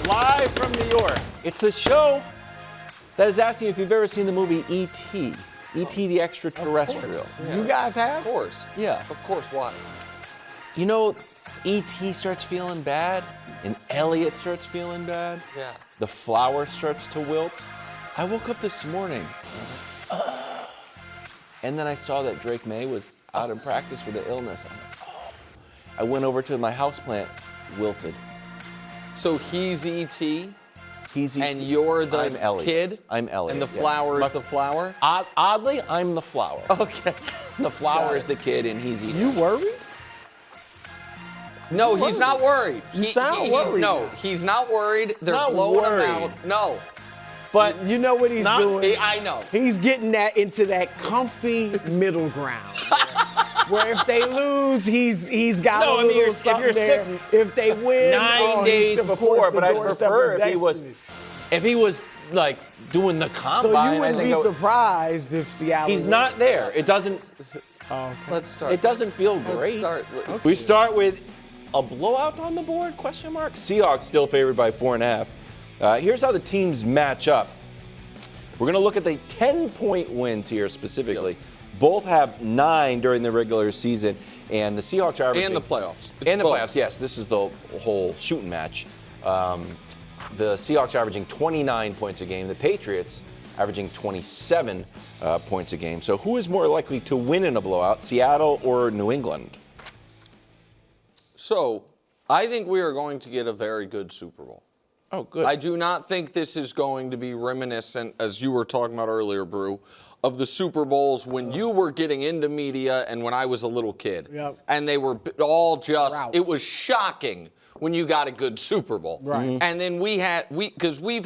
live from New York. It's a show that is asking if you've ever seen the movie E.T. E.T. the Extraterrestrial. Yeah. You guys have? Of course. Yeah. Of course, why? You know, E.T. starts feeling bad, and Elliot starts feeling bad. Yeah. The flower starts to wilt. I woke up this morning, and then I saw that Drake Maye was out in practice with an illness. I'm like, oh. I went over to my houseplant, wilted. So he's E.T.? He's E.T. And you're the kid? I'm Elliot. And the flower is the flower? Oddly, I'm the flower. Okay. The flower is the kid, and he's E.T. You worried? No, he's not worried. You sound worried. No, he's not worried. They're Not blowing worried. him out. No. But you know what he's doing? I know. He's getting that into that comfy middle ground. Where if they lose, he's got a little something there. If they win, 9 days before, but I prefer if he was like doing the So combine. you wouldn't be surprised if Seattle. He's not there. It doesn't. Let's start. It doesn't feel great. We start with a blowout on the board? Question mark. Seahawks still favored by 4.5. Here's how the teams match up. We're going to look at the 10-point wins here specifically. Both have 9 during the regular season, and the Seahawks are averaging. And the playoffs. And the playoffs, yes. This is the whole shooting match. The Seahawks are averaging 29 points a game. The Patriots averaging 27 points a game. So who is more likely to win in a blowout, Seattle or New England? So I think we are going to get a very good Super Bowl. Oh, good. I do not think this is going to be reminiscent, as you were talking about earlier, Brew, of the Super Bowls when you were getting into media and when I was a little kid. Yep. And they were all just, Routes. it was shocking when you got a good Super Bowl. Right. Mm-hmm. And then we've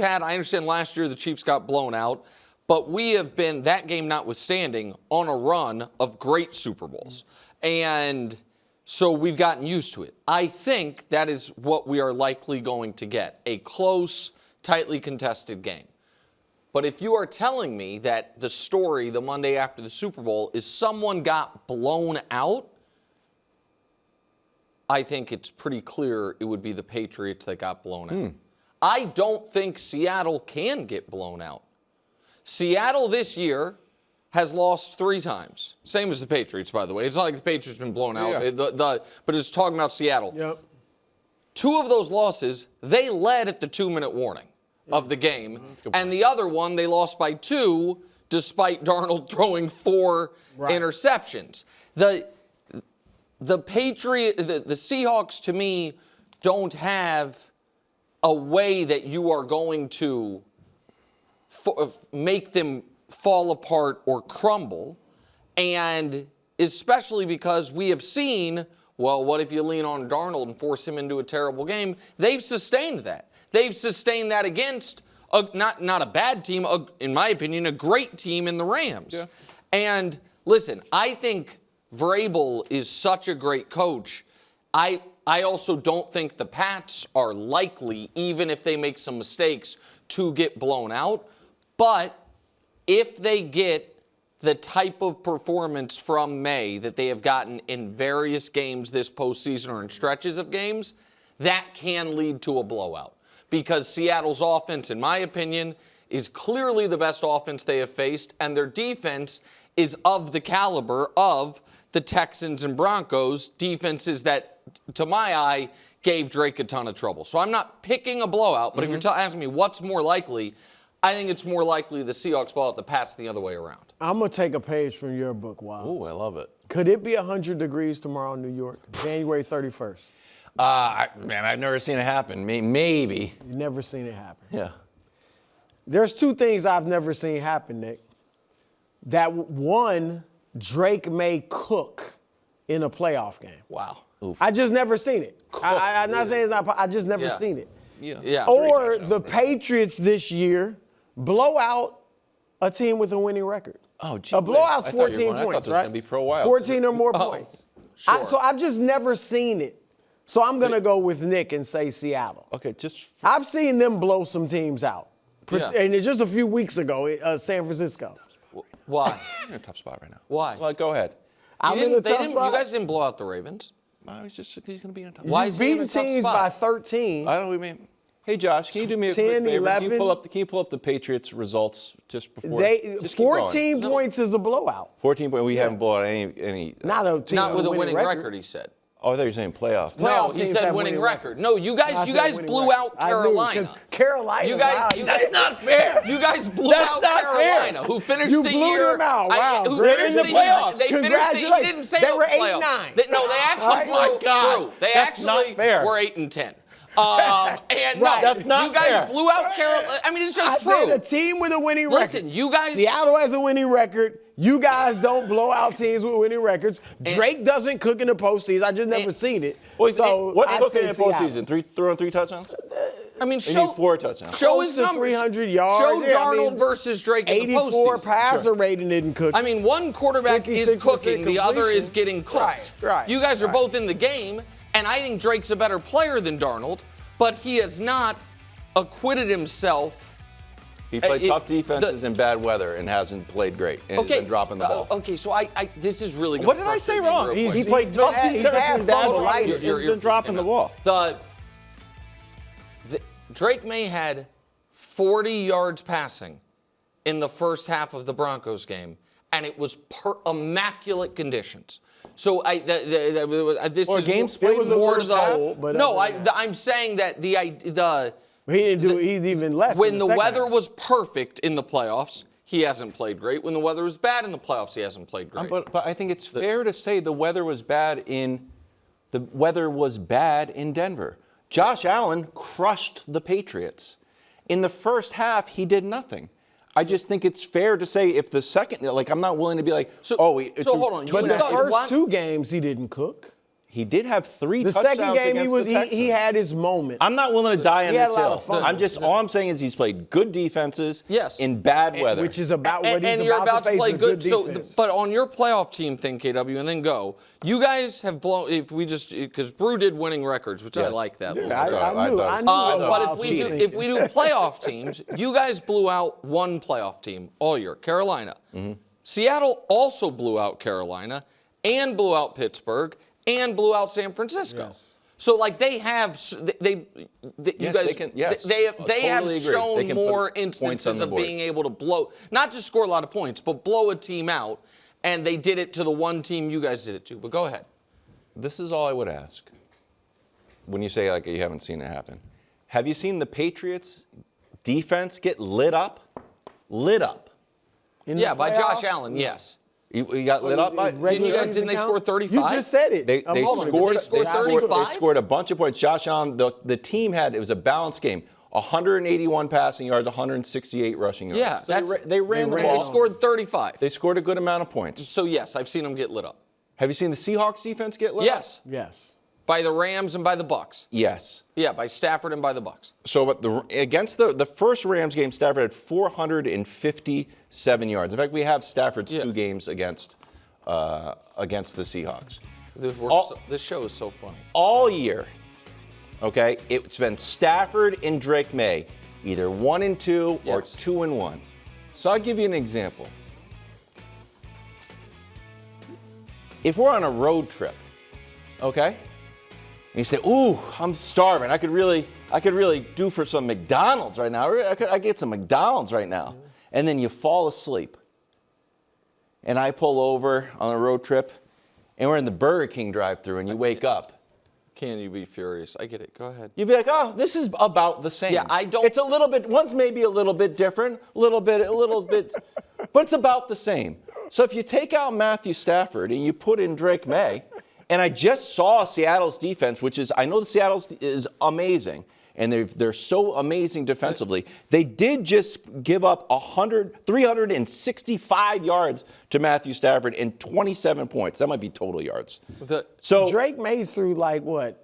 had, I understand last year the Chiefs got blown out, but we have been, that game notwithstanding, on a run of great Super Bowls. And so we've gotten used to it. I think that is what we are likely going to get, a close, tightly contested game. But if you are telling me that the story the Monday after the Super Bowl is someone got blown out, I think it's pretty clear it would be the Patriots that got blown out. I don't think Seattle can get blown out. Seattle this year has lost 3 times. Same as the Patriots, by the way. It's not like the Patriots been blown out. Yeah. But it's talking about Seattle. Yep. 2 of those losses, they led at the 2-minute warning of the game. And the other one, they lost by 2, despite Darnold throwing 4 interceptions. The Seahawks, to me, don't have a way that you are going to make them fall apart or crumble, and especially because we have seen, well, what if you lean on Darnold and force him into a terrible game? They've sustained that. They've sustained that against not a bad team, in my opinion, a great team in the Rams. Yeah. And listen, I think Vrabel is such a great coach. I also don't think the Pats are likely, even if they make some mistakes, to get blown out. But if they get the type of performance from May that they have gotten in various games this postseason or in stretches of games, that can lead to a blowout. Because Seattle's offense, in my opinion, is clearly the best offense they have faced, and their defense is of the caliber of the Texans and Broncos, defenses that, to my eye, gave Drake a ton of trouble. So I'm not picking a blowout, but if you're asking me what's more likely, I think it's more likely the Seahawks blow out the Pats the other way around. I'm going to take a page from your book, Wild. Ooh, I love it. Could it be 100 degrees tomorrow in New York, January 31st? Man, I've never seen it happen. Maybe. You've never seen it happen. Yeah. There's 2 things I've never seen happen, Nick. That one, Drake Maye cook in a playoff game. Wow. Oof. I just never seen it. I'm not saying it's not. I just never seen it. Yeah. Or the Patriots this year blow out a team with a winning record. Oh, gee. A blowout's 14 points, I thought this was right? gonna be pro wild. 14 or more points. Sure. So I've just never seen it. So I'm going to go with Nick and say Seattle. Okay, I've seen them blow some teams out. Yeah. And it's just a few weeks ago, San Francisco. Why? You're in a tough spot right now. Why? Well, go ahead. I'm in a tough you spot. guys didn't blow out the Ravens. He's going to be in a tough Why spot. is he in a Beating tough teams spot? by 13. I don't know what you mean. Hey Josh, can you do me a 10, quick favor? 11. Can you pull up the Patriots results just before? Just keep 14 going. points is a blowout. 14 points. We haven't blown out any. Not a team Not with a winning winning record, he said. Oh, I thought you were saying playoffs. No, Playoff he teams said have winning winning record. No, you guys blew out I knew, Carolina. 'cause Carolina. You guys, wow, that's not fair. You guys blew out not Carolina, fair. who finished You the blew year. them out. Wow. Who They're finished in the year- playoffs. They finished the, he Congratulations. didn't say They it were was 8-9. playoffs. No, they actually Oh my God. grew. They That's not actually fair. were 8-10. And Right. no, That's not you guys fair. blew out Carolina. I mean, it's I just said true. a team with a winning Listen, record. you guys. Seattle has a winning record. You guys don't blow out teams with winning records. Drake doesn't cook in the postseason. I just never seen it. So What's I'd cooking say in Seattle. postseason? Throwing 3 touchdowns? I mean, They need 4 touchdowns. show Close his to numbers. 300 yards. Show Yeah, I Darnold mean, versus Drake in the 84 postseason. passer rating didn't cook. I mean, one quarterback is 56% cooking, the other is completion. getting cooked. Right, You guys are right. both in the game, and I think Drake's a better player than Darnold, but he has not acquitted himself. He played tough defenses in bad weather and hasn't played great. And has been dropping the ball. Okay, so this is really good. What did I say wrong? He played he's tough had- he's defenses had in bad fumble weather. lighters. He's been dropping the ball. Drake Maye had 40 yards passing in the first half of the Broncos game, and it was immaculate conditions. So this Or is games more played in the to first the half? but no. other than that. I'm saying that the he didn't do. He's even less. when in the second weather half. was perfect in the playoffs, he hasn't played great. When the weather was bad in the playoffs, he hasn't played great. But I think it's fair to say the weather was bad in Denver. Josh Allen crushed the Patriots. In the first half, he did nothing. I just think it's fair to say if the second, I'm not willing to be like, So hold on. But You the guys first want- 2 games he didn't cook. he did have 3 The touchdowns second game against the Texans. he had his moments. I'm not willing to die on He had this a lot hill. of fun. All I'm saying is he's played good defenses in bad weather. which is about what and he's you're about to face play with good. defense. But on your playoff team thing, KW, and then go. You guys have blown. If we just because Brew did winning records, which I Yes. like that. Yeah, little bit. I knew. But if we do playoff teams, you guys blew out one playoff team all year, Carolina. Mm-hmm. Seattle also blew out Carolina and blew out Pittsburgh and blew out San Francisco. Yes. So they have you Yes, guys they can- yes. they Totally have agree. They shown can more put points on instances the of board. being able to blow, not just score a lot of points, but blow a team out. And they did it to the one team you guys did it to. But go ahead. This is all I would ask. When you say you haven't seen it happen, have you seen the Patriots defense get lit up? Lit up. In Yeah, the by Josh playoffs? Allen, yes. You got lit up by. Didn't they score 35? You just said it. They moment ago. scored. They scored 35? They scored a bunch of points. Josh Allen. The team it was a balanced game. 181 passing yards, 168 rushing yards. Yeah, So they ran the They ball. scored 35. They scored a good amount of points. So yes, I've seen them get lit up. Have you seen the Seahawks defense get lit up? Yes, Yes. by the Rams and by the Bucks. Yes. Yeah, by Stafford and by the Bucks. So, but against the first Rams game, Stafford had 457 yards. In fact, we have Stafford's 2 games against the Seahawks. This show is so funny. All year, okay, it's been Stafford and Drake Maye, either 1-2 or Yes. 2-1. So I'll give you an example. If we're on a road trip, okay, and you say, "Ooh, I'm starving. I could really do for some McDonald's right now. I could get some McDonald's right now," and then you fall asleep. And I pull over on a road trip, and we're in the Burger King drive-thru, and you wake up. Can you be furious? I get it. Go ahead. You'd be like, "Oh, this is about the same." Yeah, I don't- It's a little bit. One's maybe a little bit different, a little bit, but it's about the same. So if you take out Matthew Stafford and you put in Drake Maye, and I just saw Seattle's defense, which is, I know the Seattle's is amazing, and they're so amazing defensively. They did just give up 365 yards to Matthew Stafford and 27 points. That might be total yards. So Drake Maye threw what?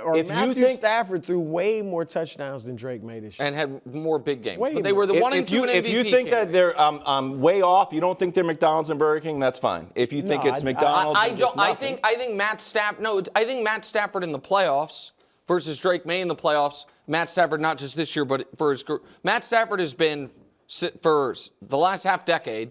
Or If you Matthew think- Stafford threw way more touchdowns than Drake Made this year. And had more big games. Way But they were the more. 1 and 2 in MVP. If you think that candidate. they're way off, you don't think they're McDonald's and Burger King, that's fine. If you think No, it's I McDonald's, I and just don't. I nothing. think Matt Stafford. No, I think Matt Stafford in the playoffs versus Drake Maye in the playoffs. Matt Stafford, not just this year, but for his career. Matt Stafford has been for the last half decade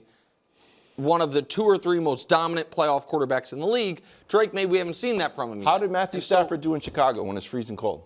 one of the 2 or 3 most dominant playoff quarterbacks in the league. Drake Maye, we haven't seen that from him yet. How did Matthew Stafford do in Chicago when it's freezing cold?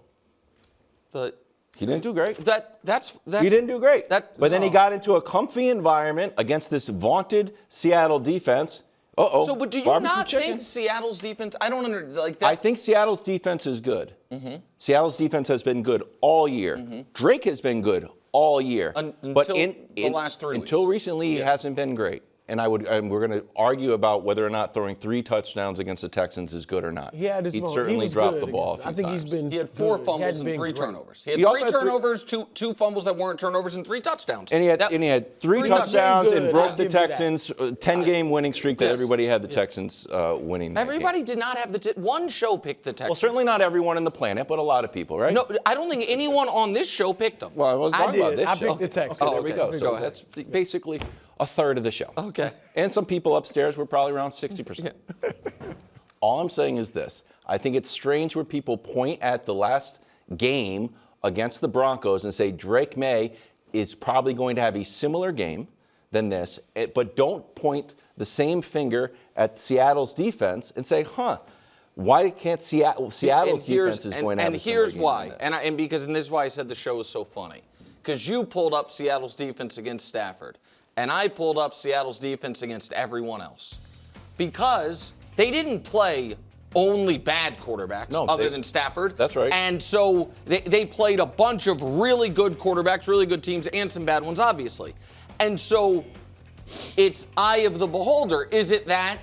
He didn't do great. That's He didn't do great. That, but then he got into a comfy environment against this vaunted Seattle defense. Uh-oh. So, but do you barbecue not chicken? think Seattle's defense? I don't like that. I think Seattle's defense is good. Mm-hmm. Seattle's defense has been good all year. Mm-hmm. Drake has been good all year. Until the last 3 weeks. Until recently, he hasn't been great. And we're going to argue about whether or not throwing 3 touchdowns against the Texans is good or not. Yeah, he certainly dropped the ball. I think he's been. He had 4 good. fumbles and 3 great. turnovers. He He had also 3 had turnovers, two fumbles that weren't turnovers, and 3 touchdowns. And he had 3 touchdowns and Good. broke I'll the give you that. Texans' 10-game winning streak that Yes. everybody had the Texans winning. that Everybody game. did not have one show picked the Texans. Well, certainly not everyone on the planet, but a lot of people, right? No, I don't think anyone on this show picked them. Well, I was I talking about did. this I show. picked the Texans. Okay, there we okay. go. Go So ahead. that's basically a third of the show. Okay. And some people upstairs were probably around 60%. All I'm saying is this. I think it's strange when people point at the last game against the Broncos and say Drake Maye is probably going to have a similar game than this, but don't point the same finger at Seattle's defense and say, why can't Seattle's defense is going to have a similar game And here's why. than this? And this is why I said the show is so funny. Because you pulled up Seattle's defense against Stafford. And I pulled up Seattle's defense against everyone else. Because they didn't play only bad quarterbacks other than Stafford. That's right. And so they played a bunch of really good quarterbacks, really good teams, and some bad ones, obviously. And so it's eye of the beholder. Is it that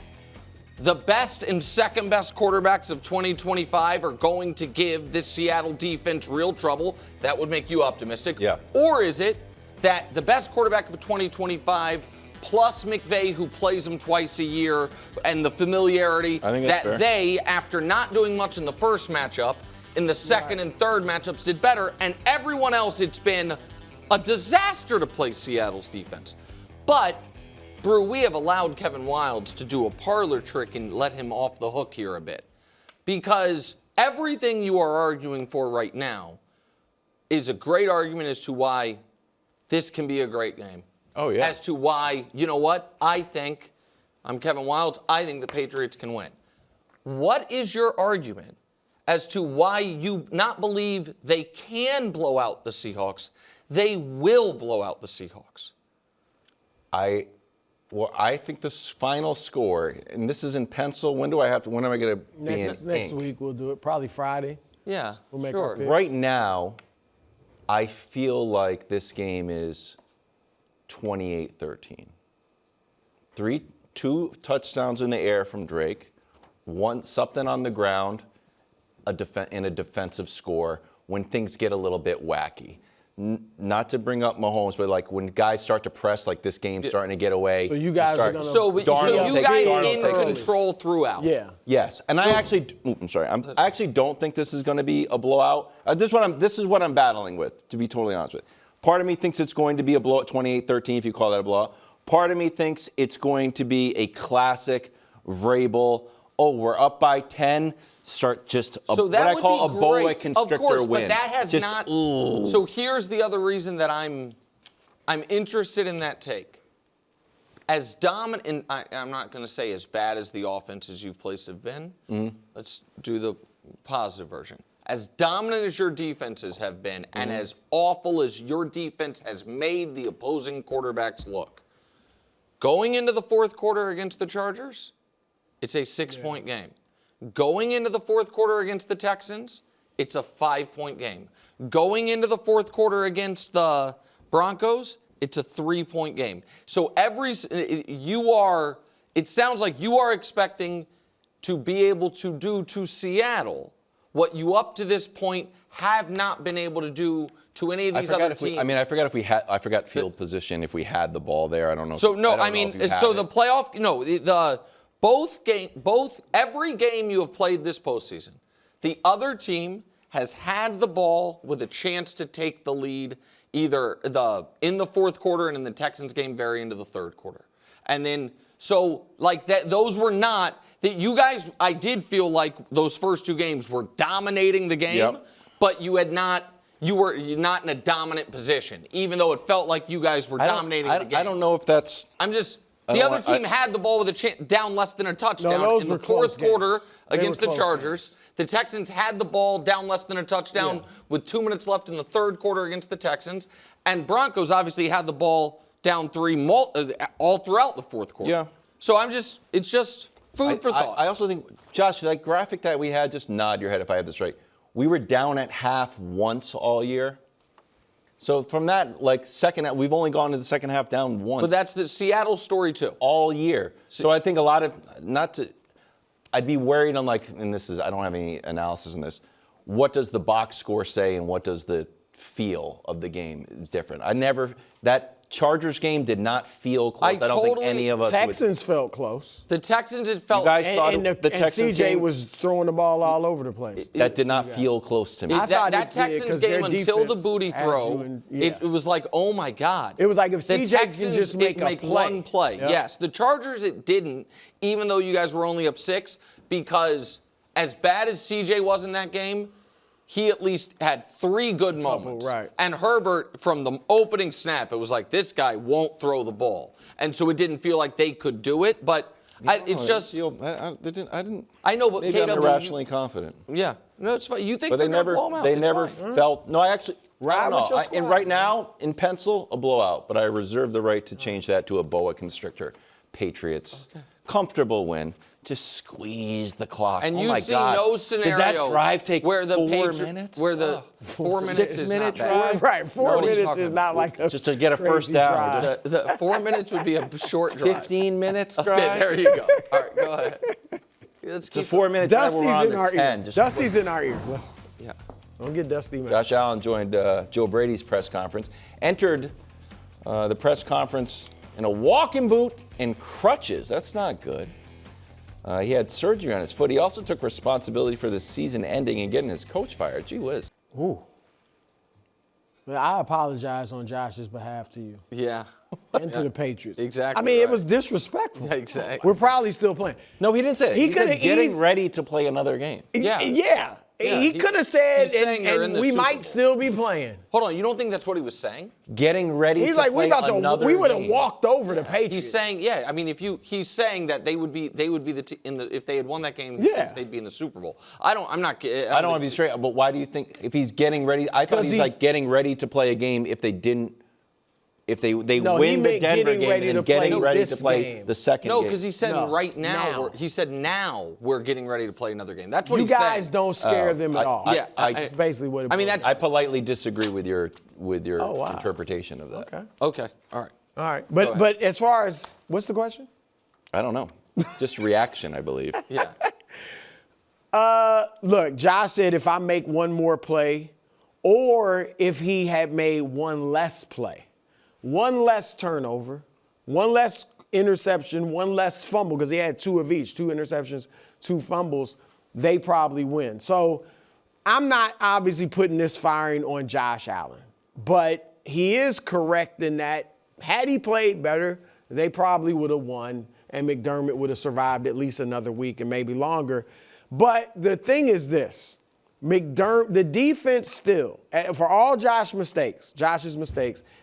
the best and second best quarterbacks of 2025 are going to give this Seattle defense real trouble? That would make you optimistic. Yeah. Or is it that the best quarterback of 2025 plus McVay, who plays him twice a year, and the familiarity I think that's that fair. they, after not doing much in the first matchup, in the second and third matchups did better, and everyone else, it's been a disaster to play Seattle's defense. But, Brew, we have allowed Kevin Wildes to do a parlor trick and let him off the hook here a bit. Because everything you are arguing for right now is a great argument as to why this can be a great game. Oh, yeah. As to why, you know what? I'm Kevin Wildes. I think the Patriots can win. What is your argument as to why you not believe they can blow out the Seahawks? They will blow out the Seahawks. I think the final score, and this is in pencil. When am I going to be in Next ink? week we'll do it. Probably Friday. Yeah, We'll make sure. our pick. Right now, I feel like this game is 28-13. 2 touchdowns in the air from Drake, something on the ground, and a defensive score when things get a little bit wacky. Not to bring up Mahomes, but like when guys start to press, like this game's starting to get away. So you guys are gonna- So you guys in Darnold control throughout. Yeah. Yes, and I actually don't think this is going to be a blowout. This is what I'm battling with, to be totally honest with you. Part of me thinks it's going to be a blowout, 28-13, if you call that a blowout. Part of me thinks it's going to be a classic Vrabel. Oh, we're up by 10. Start just what I call a boa constrictor of course, win. But that has just, not. So here's the other reason that I'm interested in that take. As dominant, and I'm not going to say as bad as the offenses you've placed have been. Let's do the positive version. As dominant as your defenses have been, and as awful as your defense has made the opposing quarterbacks look, going into the fourth quarter against the Chargers, it's a 6-point game. Going into the fourth quarter against the Texans, it's a 5-point game. Going into the fourth quarter against the Broncos, it's a 3-point game. So it sounds like you are expecting to be able to do to Seattle what you up to this point have not been able to do to any of these other teams. I forgot field position if we had the ball there. I don't know. Every game you have played this postseason, the other team has had the ball with a chance to take the lead either in the fourth quarter and in the Texans game very into the third quarter. And then those were not that you guys. I did feel like those first 2 games were dominating the game, but you were not in a dominant position, even though it felt like you guys were dominating the game. I don't know if that's. The other team had the ball with a chance, down less than a touchdown in the fourth quarter against the Chargers. The Texans had the ball down less than a touchdown with 2 minutes left in the third quarter against the Texans. And Broncos obviously had the ball down 3 all throughout the fourth quarter. Yeah. So it's just food for thought. I also think, Josh, that graphic that we had, just nod your head if I have this right. We were down at half once all year. So from that, second half, we've only gone to the second half down once. But that's the Seattle story too. All year. So I think a lot of, I'd be worried on and I don't have any analysis in this, what does the box score say and what does the feel of the game is different. That Chargers game did not feel close. I don't think any of us Texans felt close. The Texans had felt. You guys thought the Texans CJ game was throwing the ball all over the place. That did not feel close to me. That Texans game until the booty throw, it was like, oh my God. It was like if the CJ Texans can just make one play. Yep. Yes, the Chargers it didn't, even though you guys were only up 6, because as bad as CJ was in that game, he at least had 3 good moments. Right. And Herbert, from the opening snap, it was like, this guy won't throw the ball. And so it didn't feel like they could do it. But it's just. I didn't. I know, but maybe I'm irrationally confident. Yeah. No, it's fine. You think but they're going to blow them out. They never felt. No, I actually. Right, I don't know. And right now, in pencil, a blowout. But I reserve the right to change that to a boa constrictor. Patriots. Okay. Comfortable win. Just squeeze the clock. And you see no scenario did that drive take where the 4 minutes? Where the 4 minutes 6 is minute not drive? Right, 4 minutes is not like a just to get a first down. The 4 minutes would be a short drive. 15 minutes drive. Okay, there you go. All right, go ahead. It's a 4 minute drive. Dusty's in our ear. Just Dusty's in our ear. Yeah. Don't get Dusty mad. Josh Allen joined Joe Brady's press conference. Entered the press conference in a walking boot and crutches. That's not good. He had surgery on his foot. He also took responsibility for the season ending and getting his coach fired. Gee whiz. Ooh. Well, I apologize on Josh's behalf to you. Yeah. And to the Patriots. Exactly. I mean, it was disrespectful. Exactly. We're probably still playing. No, he didn't say that. He said getting ready to play another game. Yeah. Yeah. He could have said, and we might still be playing. Hold on, you don't think that's what he was saying? Getting ready to play another game. We would have walked over the Patriots. He's saying, yeah. I mean, he's saying that they would be if they had won that game, they'd be in the Super Bowl. I don't want to be straight, but why do you think if he's getting ready? I thought he's getting ready to play a game if they didn't. If they win the Denver game and getting ready to play the second game. No, because he said right now. He said now we're getting ready to play another game. That's what he said. You guys don't scare them at all. That's basically what it is. I politely disagree with your interpretation of that. Okay. All right. But as far as what's the question? I don't know. Just reaction, I believe. Yeah. Look, Josh said if I make one more play, or if he had made one less play. One less turnover, one less interception, one less fumble, because he had 2 of each, 2 interceptions, 2 fumbles, they probably win. So I'm not obviously putting this firing on Josh Allen, but he is correct in that had he played better, they probably would have won, and McDermott would have survived at least another week and maybe longer. But the thing is this. The defense still, for all Josh's mistakes,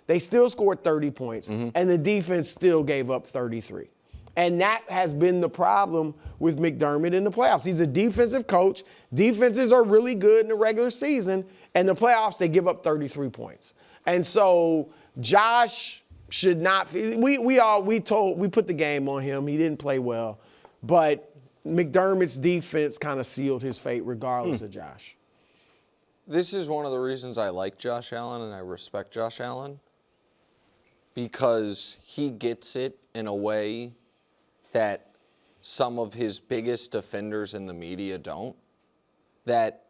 they still scored 30 points, and the defense still gave up 33. And that has been the problem with McDermott in the playoffs. He's a defensive coach. Defenses are really good in the regular season, and the playoffs, they give up 33 points. And so Josh should not, we put the game on him. He didn't play well, but McDermott's defense kind of sealed his fate regardless of Josh. This is one of the reasons I like Josh Allen and I respect Josh Allen, because he gets it in a way that some of his biggest defenders in the media don't. That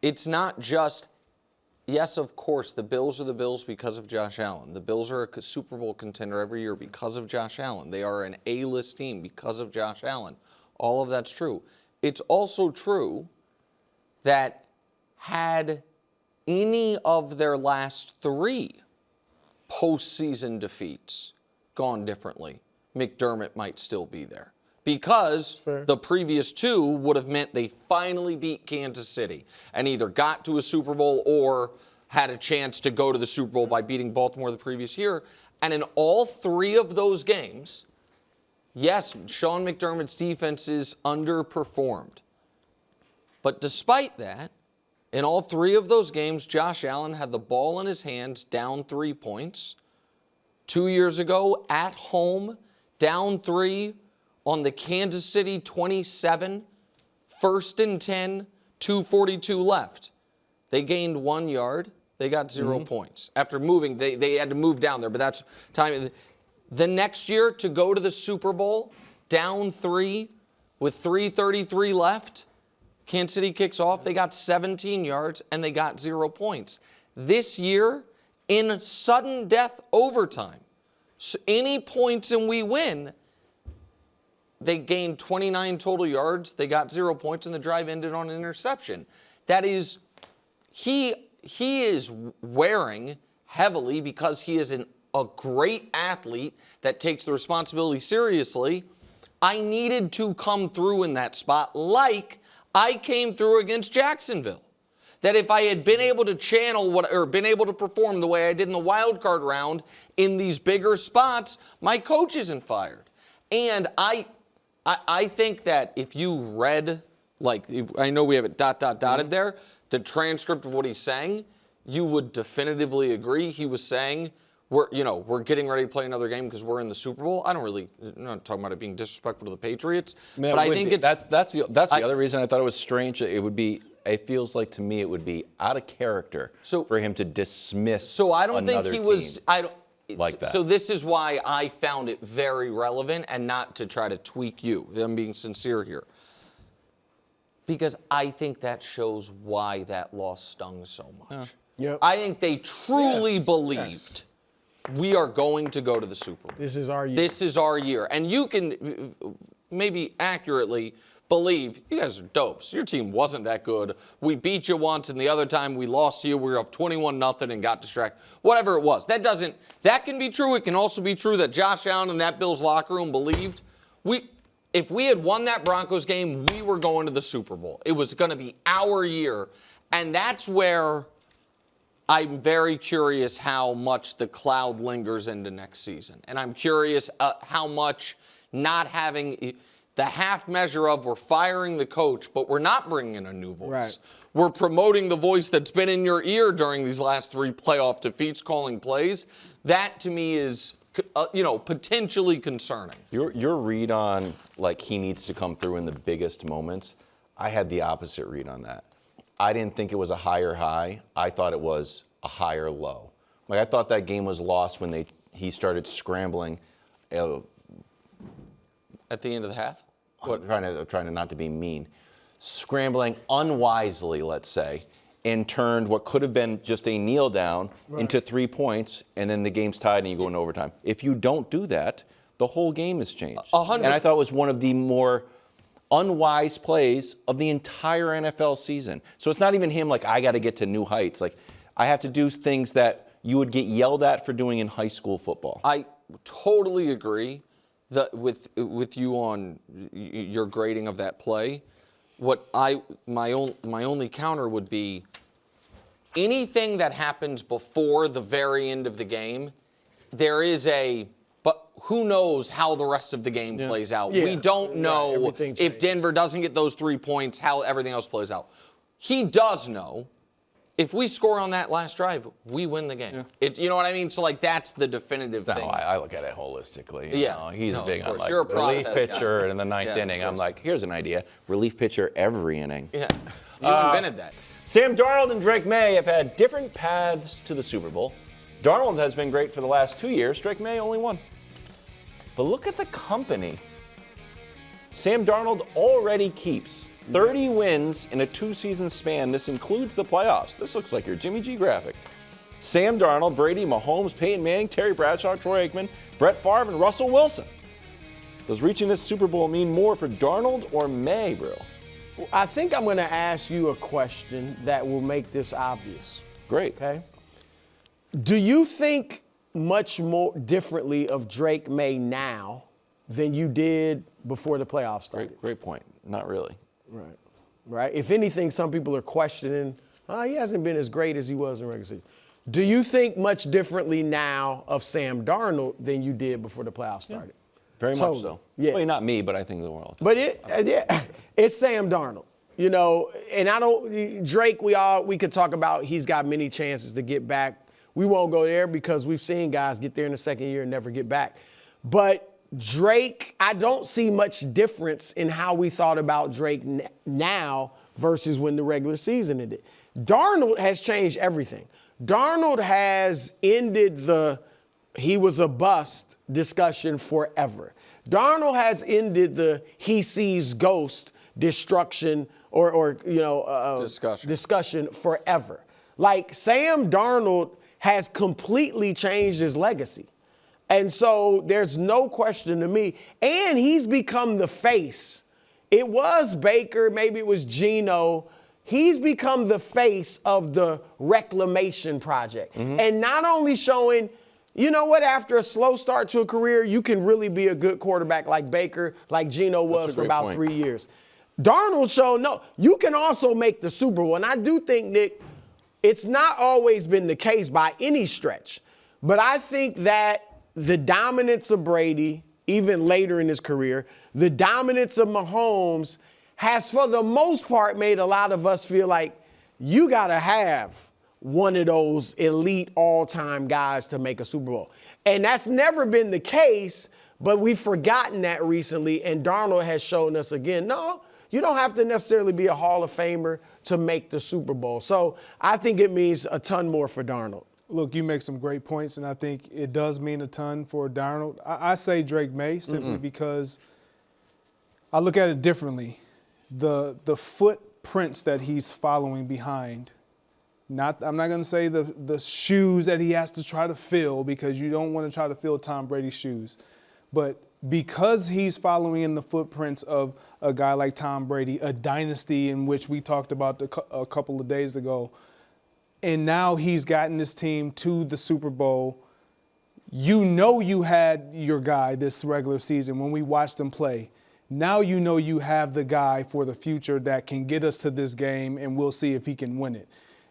it's not just, yes, of course, the Bills are the Bills because of Josh Allen. The Bills are a Super Bowl contender every year because of Josh Allen. They are an A-list team because of Josh Allen. All of that's true. It's also true that had any of their last 3 postseason defeats gone differently, McDermott might still be there. Because the previous 2 would have meant they finally beat Kansas City and either got to a Super Bowl or had a chance to go to the Super Bowl by beating Baltimore the previous year. And in all 3 of those games, yes, Sean McDermott's defenses underperformed. But despite that, in all 3 of those games, Josh Allen had the ball in his hands, down 3 points. 2 years ago, at home, down 3 on the Kansas City 27, 1st and 10, 2:42 left. They gained 1 yard. They got 0 points. After moving, they had to move down there, but that's time. The next year, to go to the Super Bowl, down 3 with 3:33 left, Kansas City kicks off. They got 17 yards, and they got 0 points. This year, in sudden death overtime, so any points and we win, they gained 29 total yards. They got 0 points, and the drive ended on an interception. That is, he is wearing heavily because he is a great athlete that takes the responsibility seriously. I needed to come through in that spot like I came through against Jacksonville. That if I had been able to channel or been able to perform the way I did in the wild card round in these bigger spots, my coach isn't fired. And I think that if you read, I know we have it dotted there, the transcript of what he's saying, you would definitively agree. He was saying, we're getting ready to play another game because we're in the Super Bowl. I'm not talking about it being disrespectful to the Patriots, but I think that's the other reason I thought it was strange. It feels like to me it would be out of character for him to dismiss. So I don't think he was. Like that. So this is why I found it very relevant, and not to try to tweak you. I'm being sincere here. Because I think that shows why that loss stung so much. Yeah. Yep. I think they truly believed we are going to go to the Super Bowl. This is our year. This is our year. And you can maybe accurately believe you guys are dopes. Your team wasn't that good. We beat you once, and the other time we lost to you, we were up 21-0 and got distracted. Whatever it was. That can be true. It can also be true that Josh Allen and that Bills locker room believed if we had won that Broncos game, we were going to the Super Bowl. It was going to be our year. And that's where I'm very curious how much the cloud lingers into next season. And I'm curious how much not having the half measure of we're firing the coach, but we're not bringing in a new voice. Right. We're promoting the voice that's been in your ear during these last 3 playoff defeats, calling plays. That, to me, is potentially concerning. Your read on, he needs to come through in the biggest moments, I had the opposite read on that. I didn't think it was a higher high. I thought it was a higher low. I thought that game was lost when he started scrambling. At the end of the half? Trying to not to be mean. Scrambling unwisely, let's say, and turned what could have been just a kneel down into 3 points, and then the game's tied and you go into overtime. If you don't do that, the whole game has changed. 100. And I thought it was one of the more unwise plays of the entire NFL season. So it's not even him I got to get to new heights. I have to do things that you would get yelled at for doing in high school football. I totally agree with you on your grading of that play. My only counter would be anything that happens before the very end of the game, there is but who knows how the rest of the game plays out. We don't know if Denver doesn't get those 3 points, how everything else plays out. He does know. If we score on that last drive, we win the game. Yeah. You know what I mean? So, that's the definitive thing. I look at it holistically. He's big on, You're a relief pitcher guy. in the ninth inning. I'm here's an idea. Relief pitcher every inning. Yeah, you invented that. Sam Darnold and Drake Maye have had different paths to the Super Bowl. Darnold has been great for the last 2 years. Drake Maye only one. But look at the company Sam Darnold already keeps. 30 wins in a 2-season span. This includes the playoffs. This looks like your Jimmy G graphic. Sam Darnold, Brady, Mahomes, Peyton Manning, Terry Bradshaw, Troy Aikman, Brett Favre, and Russell Wilson. Does reaching this Super Bowl mean more for Darnold or Maye, bro? I think I'm going to ask you a question that will make this obvious. Great. Okay. Do you think much more differently of Drake Maye now than you did before the playoffs started? Great point. Not really. Right. If anything, some people are questioning, he hasn't been as great as he was in regular season. Do you think much differently now of Sam Darnold than you did before the playoffs started? Very much so. Yeah. Well, not me, but I think the world. But it's Sam Darnold. You know, and Drake, we could talk about he's got many chances to get back. We won't go there because we've seen guys get there in the second year and never get back. But Drake, I don't see much difference in how we thought about Drake now versus when the regular season ended. Darnold has changed everything. Darnold has ended he was a bust discussion forever. Darnold has ended the he sees ghost destruction or discussion forever. Like Sam Darnold has completely changed his legacy. And so there's no question to me. And he's become the face. It was Baker, maybe it was Geno. He's become the face of the reclamation project. And not only showing, you know what, after a slow start to a career, you can really be a good quarterback like Baker, like Geno was for about 3 years. Darnold showed, no, you can also make the Super Bowl. And I do think, Nick, it's not always been the case by any stretch. But I think that the dominance of Brady, even later in his career, the dominance of Mahomes has, for the most part, made a lot of us feel like you got to have one of those elite all-time guys to make a Super Bowl. And that's never been the case, but we've forgotten that recently, and Darnold has shown us again, no, you don't have to necessarily be a Hall of Famer to make the Super Bowl. So I think it means a ton more for Darnold. Look, you make some great points, and I think it does mean a ton for Darnold. I say Drake Maye simply because I look at it differently. The footprints that he's following behind, I'm not going to say the shoes that he has to try to fill, because you don't want to try to fill Tom Brady's shoes. But because he's following in the footprints of a guy like Tom Brady, a dynasty in which we talked about a couple of days ago, and now he's gotten his team to the Super Bowl. You know you had your guy this regular season when we watched him play. Now you know you have the guy for the future that can get us to this game, and we'll see if he can win it.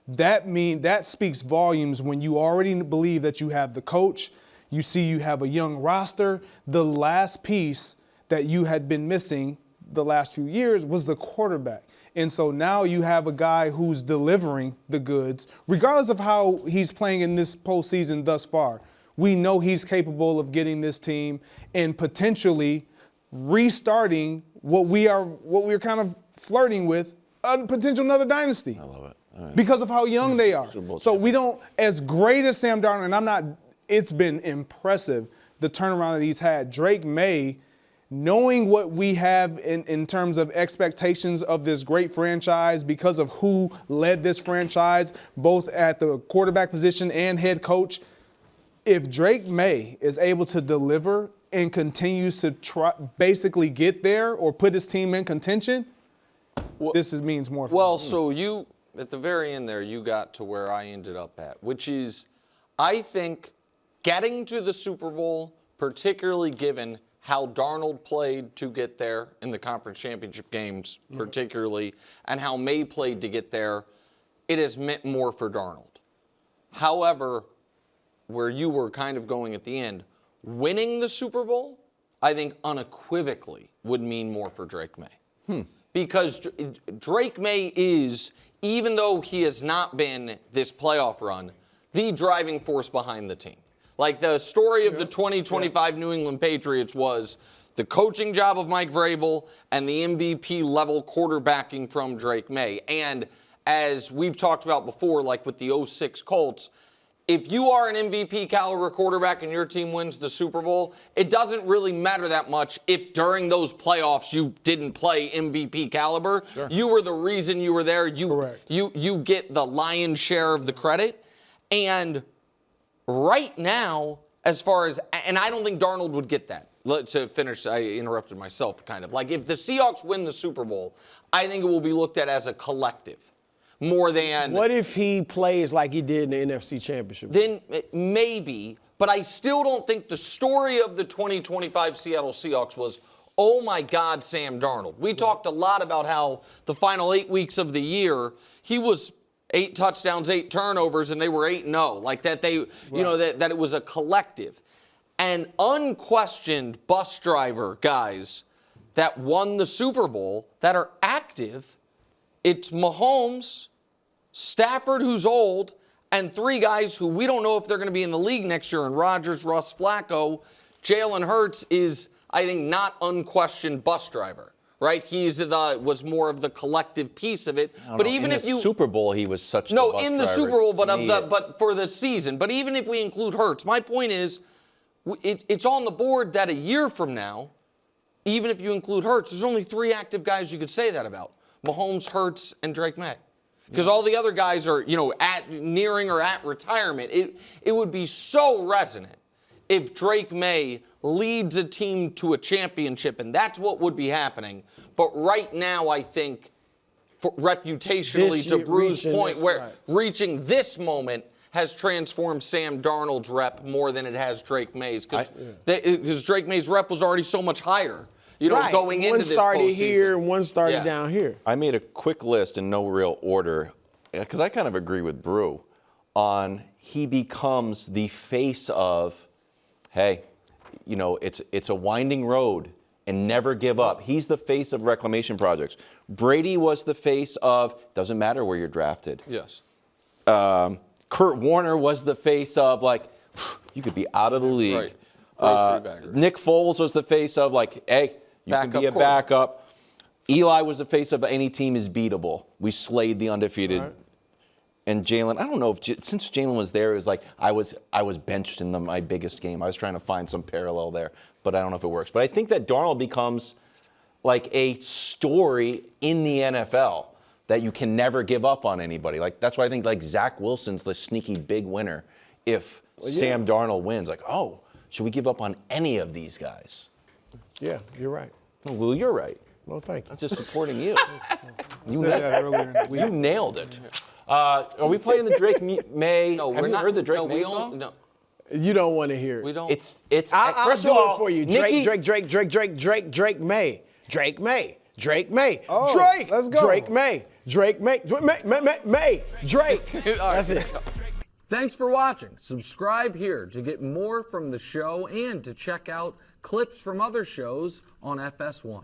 That speaks volumes when you already believe that you have the coach. You see you have a young roster. The last piece that you had been missing the last few years was the quarterback. And so now you have a guy who's delivering the goods, regardless of how he's playing in this postseason thus far. We know he's capable of getting this team and potentially restarting what we're kind of flirting with, a potential another dynasty. I love it. All right. Because of how young they are. So we don't, as great as Sam Darnold, and it's been impressive, the turnaround that he's had. Drake Maye, knowing what we have in terms of expectations of this great franchise because of who led this franchise, both at the quarterback position and head coach, if Drake Maye is able to deliver and continues to basically get there or put his team in contention, means more for Well, him. so you, at the very end there, you got to where I ended up at, which is, I think getting to the Super Bowl, particularly given how Darnold played to get there in the conference championship games, particularly, and how Maye played to get there, it has meant more for Darnold. However, where you were kind of going at the end, winning the Super Bowl, I think unequivocally would mean more for Drake Maye. Because Drake Maye is, even though he has not been this playoff run, the driving force behind the team. Like the story of the 2025 New England Patriots was the coaching job of Mike Vrabel and the MVP level quarterbacking from Drake Maye. And as we've talked about before, like with the 06 Colts, if you are an MVP caliber quarterback and your team wins the Super Bowl, it doesn't really matter that much if during those playoffs you didn't play MVP caliber. Sure. You were the reason you were there. You get the lion's share of the credit. And right now, as far as, and I don't think Darnold would get that. To finish, I interrupted myself kind of. Like if the Seahawks win the Super Bowl, I think it will be looked at as a collective. More than. What if he plays like he did in the NFC Championship? Then maybe, but I still don't think the story of the 2025 Seattle Seahawks was, oh my God, Sam Darnold. We talked a lot about how the final 8 weeks of the year, he was 8 touchdowns, 8 turnovers, and they were 8-0. Like that they, that it was a collective. And unquestioned bus driver guys that won the Super Bowl that are active, it's Mahomes, Stafford, who's old, and 3 guys who we don't know if they're going to be in the league next year, and Rodgers, Russ, Flacco. Jalen Hurts is, I think, not unquestioned bus driver, right? Was more of the collective piece of it. But even if you Super Bowl, he was such no the bus in the driver. Super Bowl, but To me, but for the season. But even if we include Hurts, my point is, it's on the board that a year from now, even if you include Hurts, there's only 3 active guys you could say that about: Mahomes, Hurts, and Drake Maye. Because all the other guys are, nearing or at retirement. It would be so resonant if Drake Maye leads a team to a championship, and that's what would be happening. But right now, I think, reputationally, to Bruce's point, reaching this moment has transformed Sam Darnold's rep more than it has Drake Maye's. Because Drake Maye's rep was already so much higher. Going into this postseason. One started here and one started down here. I made a quick list in no real order, because I kind of agree with Brew on he becomes the face of, hey, it's a winding road and never give up. He's the face of reclamation projects. Brady was the face of doesn't matter where you're drafted. Yes. Kurt Warner was the face of you could be out of the league. Right. Nick Foles was the face of hey, you can be a backup. Eli was the face of any team is beatable. We slayed the undefeated. Right. And Jalen, I don't know if since Jalen was there, it was I was benched in my biggest game. I was trying to find some parallel there, but I don't know if it works. But I think that Darnold becomes a story in the NFL that you can never give up on anybody. That's why I think Zach Wilson's the sneaky big winner if Sam Darnold wins. Should we give up on any of these guys? Yeah, you're right. Oh, well, you're right. Well, thank you. I'm just supporting you. You said that earlier in the week. You nailed it. Are we playing the Drake Maye? No, Have we're you not. heard the Drake No, Maye we song? don't. No. You don't want to hear it. We don't. It's. I'll First do of all, it for you. Nikki, Drake Maye. Drake Maye. Drake Maye. Oh, Drake. let's go. Drake Maye. Drake Maye. Maye. Drake. That's it. Thanks for watching. Subscribe here to get more from the show and to check out clips from other shows on FS1.